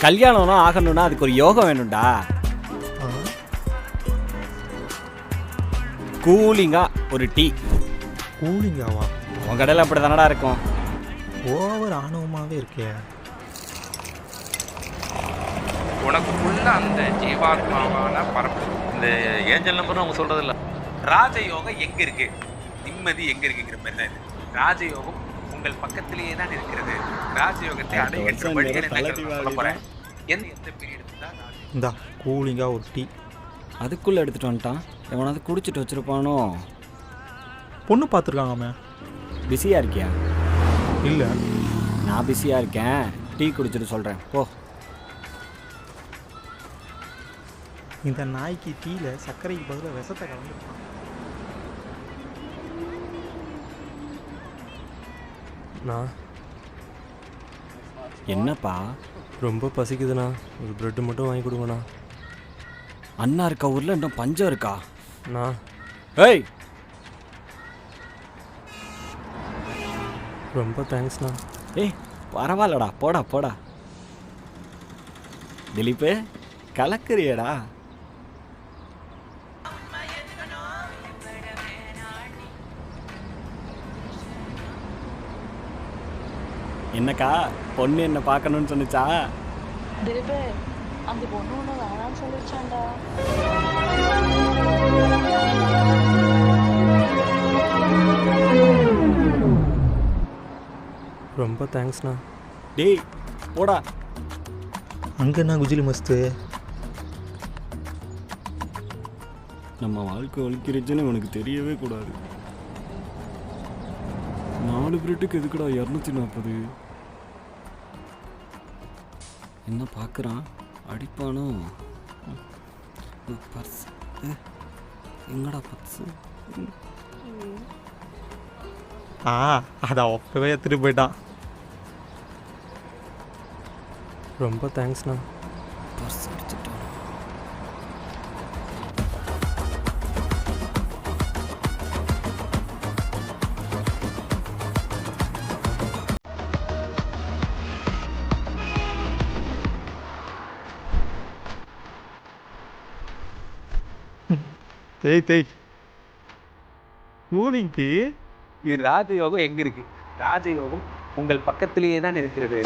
கல்யாணம்னா ஆகணும்னா அதுக்கு ஒரு யோகம் வேணும்டா. கூலிங்கா ஒரு டீ. கூலிங்காவா? உன் கடையில் அப்படி தானடா இருக்கும். ஓவர் ஆணவமாகவே இருக்கே. உனக்குள்ள அந்த ஜீவாத்மாவான பரப்பு இந்த ஏஞ்சல் நம்பர்னு அவங்க சொல்றது இல்லை. ராஜயோகம் எங்க இருக்கு, நிம்மதி எங்க இருக்குங்கிற மாதிரி தான் இது. ராஜயோகம் உங்கள் பக்கத்திலேயே தான் இருக்கிறது. ராஜயோகத்தை அடைகின்ற வழிகள் என்ன சொல்ல போறேன். எந்த பீரியட் தான் இந்தா கூலிங்காக ஒரு டீ. அதுக்குள்ளே எடுத்துகிட்டு வந்துட்டான். எவனாவது குடிச்சிட்டு வச்சுருப்பானோ. பொண்ணு பார்த்துருக்காங்கம்மே. பிஸியாக இருக்கியா? இல்லை, நான் பிஸியாக இருக்கேன். டீ குடிச்சிட்டு சொல்கிறேன் போ. இந்த நாய்க்கு டீயில் சர்க்கரைக்கு பதிலாக விஷத்தை கலந்துருக்கான். நான் என்னப்பா ரொம்ப பசிக்குதுண்ணா, ஒரு ப்ரெட்டு மட்டும் வாங்கி கொடுங்கண்ணா. அண்ணா இருக்க ஊரில் இன்னும் பஞ்சம் இருக்கா? நான் ஏய், ரொம்ப தேங்க்ஸ்ண்ணா. ஏய் பரவாயில்லடா, போடா போடா. திலீப்பு கலக்குறியடா. என்னக்கா பொண்ணு என்ன பார்க்கணும்னு சொன்னிச்சா? திலீபே, அந்த பொண்ணு ஒன்று வேணான்னு சொல்லிடுச்சாண்டா. ரொம்ப தேங்க்ஸ்ண்ணா. டேய் போடா. அங்கே என்ன குஜிலி மஸ்து. நம்ம வாழ்க்கை வலிக்கிறச்சுன்னு உனக்கு தெரியவே கூடாது. 4 பிரெட்டுக்கு எதுக்குடா 240? என்ன பார்க்குறான்? அடிப்பானோ? பர்ஸ் எங்கடா பர்ஸு? அதை அப்பவே எடுத்துகிட்டு போயிட்டான். ரொம்ப தேங்க்ஸ்ண்ணா. பர்ஸ் அடிச்சுட்டான். தேய் கூலிங் டீ. இது ராஜயோகம் எங்க இருக்கு? ராஜயோகம் உங்கள் பக்கத்திலேயே தான் இருக்கிறது.